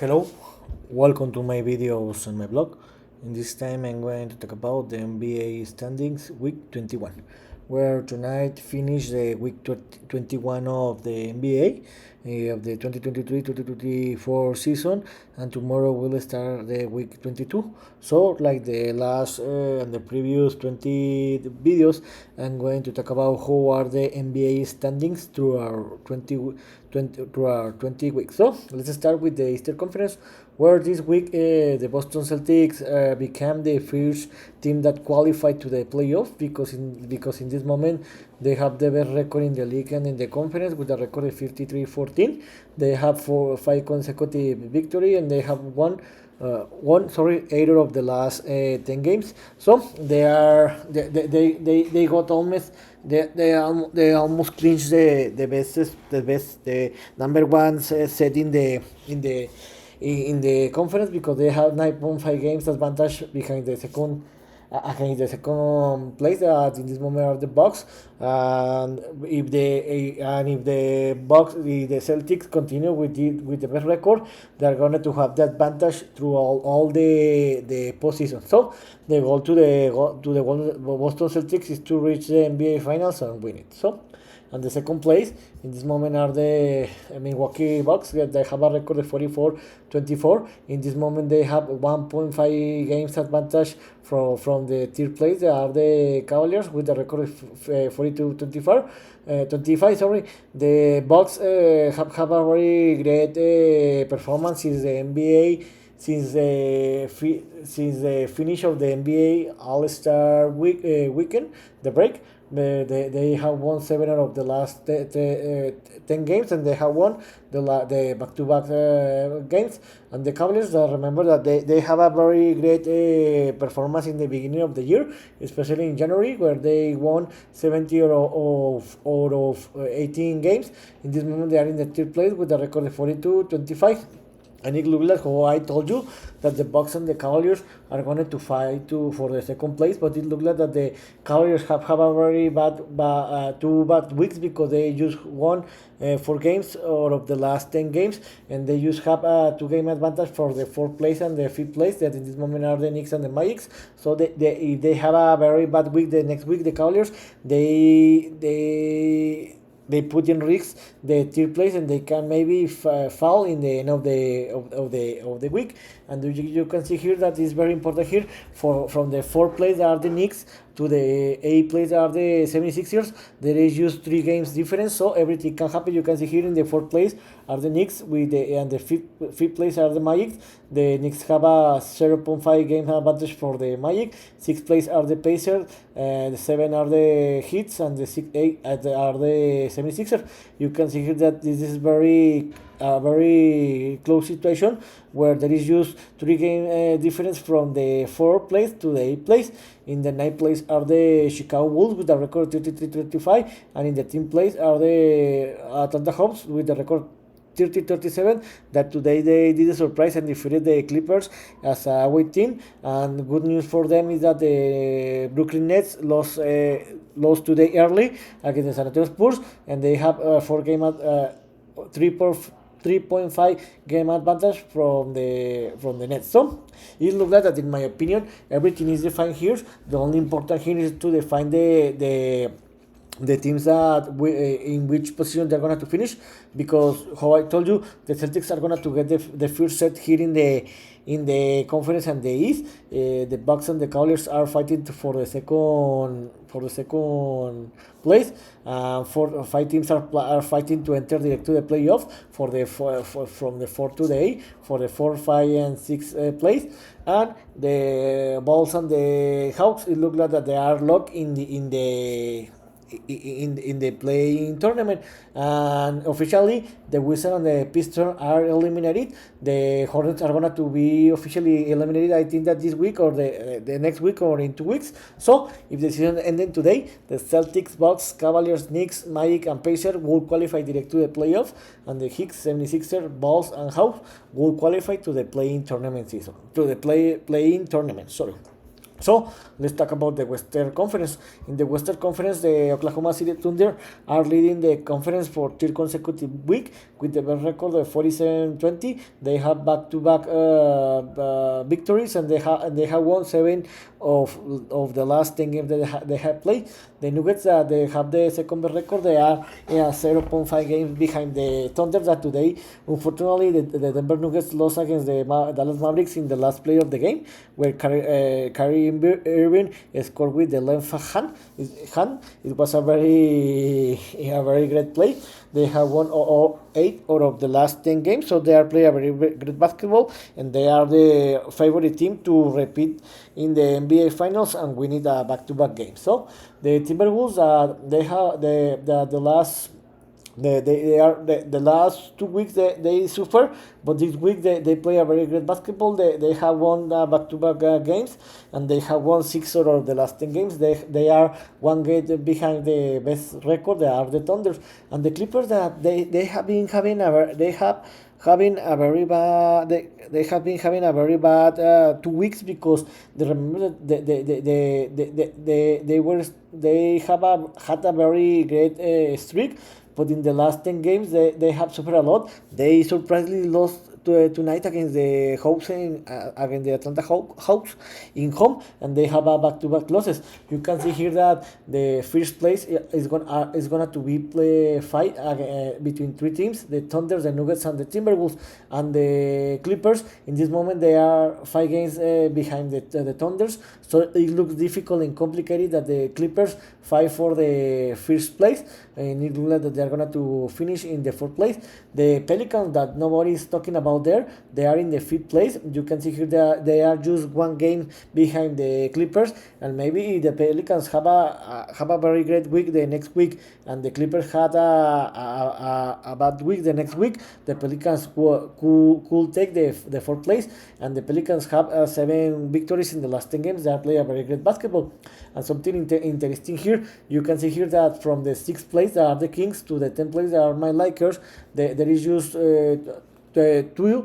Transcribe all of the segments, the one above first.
Hello, welcome to my videos on my blog. In this time I'm going to talk about the NBA standings week 21, where tonight finish the week 21 of the NBA of the 2023-2024 season, and tomorrow will start the week 22. So like the last and the previous 20 videos, I'm going to talk about how are the NBA standings through our 20 weeks. So let's start with the Eastern Conference, where this week the Boston Celtics became the first team that qualified to the playoff because in this moment they have the best record in the league and in the conference with a record of 53-14. They have 5 consecutive victory, and they have eight of the last 10 games. So they got almost they almost clinched the number one set in the conference, because they have 9.5 games advantage behind the second against the second place that in this moment are the Bucks. And if the Celtics continue with the best record, they're going to have the advantage through all the postseason. So the goal to the Boston Celtics is to reach the NBA Finals and win it. So, and the second place in this moment are the Milwaukee Bucks. They have a record of 44-24. In this moment they have 1.5 games advantage from the third place. They are the Cavaliers with a record of 42-25. 25. Sorry, the Bucks have a very great performance since the NBA. Since the finish of the NBA All-Star weekend, the break, they have won 7 out of the last 10 games, and they have won the back-to-back games. And the Cavaliers, remember that they have a very great performance in the beginning of the year, especially in January, where they won 70 out of 18 games. In this moment, they are in the third place with a record of 42-25. And it looks like how I told you that the Bucks and the Cavaliers are going to fight for the second place, but it looks like that the Cavaliers have a very bad 2 bad weeks, because they just won 4 games out of the last 10 games, and they just have a 2-game advantage for the 4th place and the 5th place, that in this moment are the Knicks and the Magic. So if they have a very bad week the next week, the Cavaliers, they put in risks the third place, and they can maybe fall in the end of the week. And you can see here that it's very important here from the 4th place are the Knicks to the 8th place are the 76ers. There is just 3 games difference, so everything can happen. You can see here in the 4th place are the Knicks and the 5th place are the Magic. The Knicks have a 0.5 game advantage for the Magic. 6th place are the Pacers. The 7 are the Heats, and the 8 are the 76ers. You can see here that this is very close situation, where there is just 3 game difference from the 4th place to the 8th place. In the 9th place are the Chicago Bulls with a record 33-35, and in the 10th place are the Atlanta Hawks with the record 30-37. That today they did a surprise and defeated the Clippers as a away team. And good news for them is that the Brooklyn Nets lost today early against the San Antonio Spurs, and they have a 3.5 game advantage from the Nets. So it looks like that, in my opinion, everything is defined here. The only important here is to define the teams that in which position they're going to finish, because how I told you, the Celtics are going to get the first set here in the conference and the East. The Bucks and the Cavaliers are fighting for the second place. 5 teams are fighting to enter direct to the playoff from the 4th to the 8th for the 4, 5, and 6th place. And the Bulls and the Hawks, it looks like that they are locked in the playing tournament, and officially the Wizards and the Pistons are eliminated. The Hornets are going to be officially eliminated, I think, that this week or the next week or in 2 weeks. So if the season ended today, the Celtics, Bucks, Cavaliers, Knicks, Magic, and Pacers will qualify direct to the playoff, and the Hicks, 76ers, Bulls, and Hawks will qualify to the playing tournament season, to the playing tournament. Sorry. So let's talk about the Western Conference. In the Western Conference, the Oklahoma City Thunder are leading the conference for third consecutive week with the best record of 47-20. They have back-to-back victories, and they have won 7 of the last 10 games that they have played. The Nuggets, they have the second best record. They are 0.5 games behind the Thunder. That today, unfortunately, the Denver Nuggets lost against the Dallas Mavericks in the last play of the game, where Kyrie Irving scored with the left hand. It was a very great play. They have won 8 out of the last 10 games, so they are playing a very great basketball, and they are the favorite team to repeat in the NBA Finals and win it a back-to-back game. So the Timberwolves, they have the last. The last 2 weeks they suffer, but this week they play a very great basketball. They have won back-to-back games, and they have won 6 out of the last 10 games. They are 1 game behind the best record. They are the Thunders, and the Clippers, that they have been having having a very bad they have been having a very bad 2 weeks, because they remember that they had a very great streak, but in the last 10 games they have suffered a lot. They surprisingly lost tonight against the Hawks against the Atlanta Hawks in home, and they have a back-to-back losses. You can see here that the first place is gonna to be play fight between 3 teams: the Thunder, the Nuggets, and the Timberwolves. And the Clippers, in this moment, they are 5 games behind the Thunders, so it looks difficult and complicated that the Clippers fight for the first place, and it looks like that they are gonna to finish in the 4th place. The Pelicans, that nobody is talking about there, they are in the 5th place. You can see here that they are just 1 game behind the Clippers, and maybe the Pelicans have a very great week the next week, and the Clippers had a bad week the next week. The Pelicans could take the 4th place, and the Pelicans have 7 victories in the last 10 games. They are playing a very great basketball. And something interesting here, you can see here that from the 6th place, there are the Kings, to the 10th place, there are my Lakers. There is just 3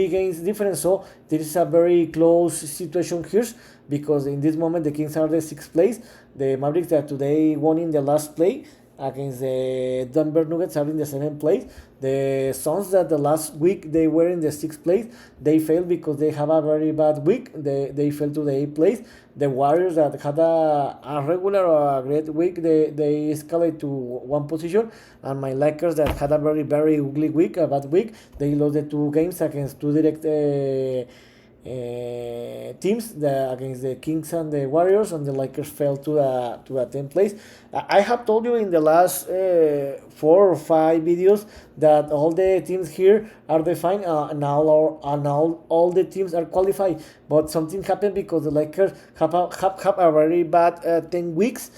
games difference. So there is a very close situation here, because in this moment the Kings are the 6th place. The Mavericks, that today won in the last play against the Denver Nuggets, are in the 7th place. The Suns, that the last week they were in the 6th place, they failed because they have a very bad week. They fell to the 8th place. The Warriors, that had a regular or a great week, they escalate to 1 position. And my Lakers, that had a very ugly week, a bad week, they lost the 2 games against 2 direct teams, against the Kings and the Warriors, and the Lakers fell to the 10th place. I have told you in the last 4 or 5 videos that all the teams here are defined, and all the teams are qualified. But something happened, because the Lakers have a very bad 10 games,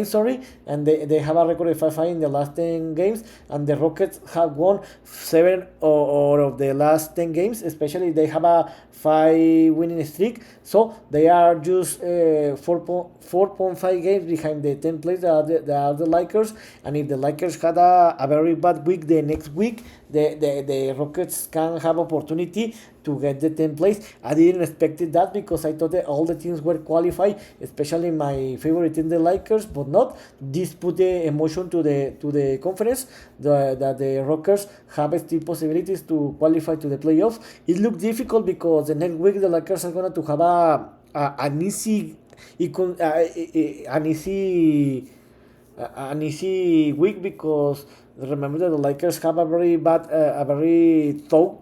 sorry, and they have a record of 5-5 in the last 10 games, and the Rockets have won 7 out of the last 10 games. Especially, they have a 5 winning streak, so they are just 4.5 games behind the 10th place. They are the Lakers, and if the Lakers had a very bad week the next week, the Rockets can have opportunity to get the 10th place. I didn't expect that, because I thought that all the teams were qualified, especially my favorite team, the Lakers, but not. This put the emotion to the conference, that the Rockets have still possibilities to qualify to the playoffs. It looked difficult, because the next week the Lakers are going to have an easy week, because remember that the Lakers have a very thug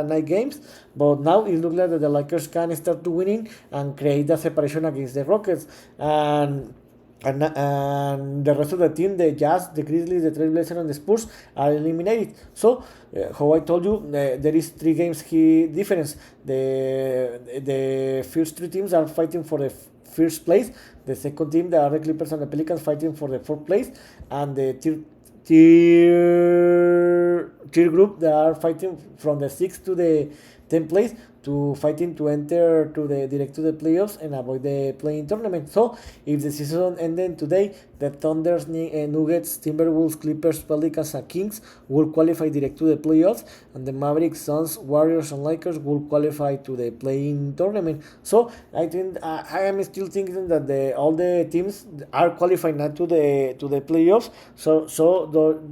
night games. But now it looks like that the Lakers can start to winning and create the separation against the Rockets, and the rest of the team, the Jazz, the Grizzlies, the Trailblazers, and the Spurs, are eliminated. So, how I told you, there is 3 games here difference. The first 3 teams are fighting for the first place. The second team, the are the Clippers and the Pelicans, fighting for the 4th place, and the tier group, they are fighting from the 6th to 10th place to fighting to enter to the direct to the playoffs and avoid the playing tournament. So if the season ended today, the Thunders, Nuggets, Timberwolves, Clippers, Pelicans, and Kings will qualify direct to the playoffs, and the Mavericks, Suns, Warriors, and Lakers will qualify to the playing tournament. So I think I am still thinking that all the teams are qualified now to the playoffs. So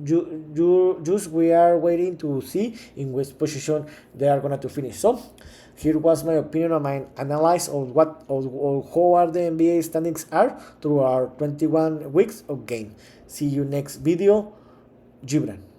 you just we are waiting to see in which position they are going to finish. So here was my opinion on my analysis of how are the NBA standings are through our 21 weeks of game. See you next video. Gibran.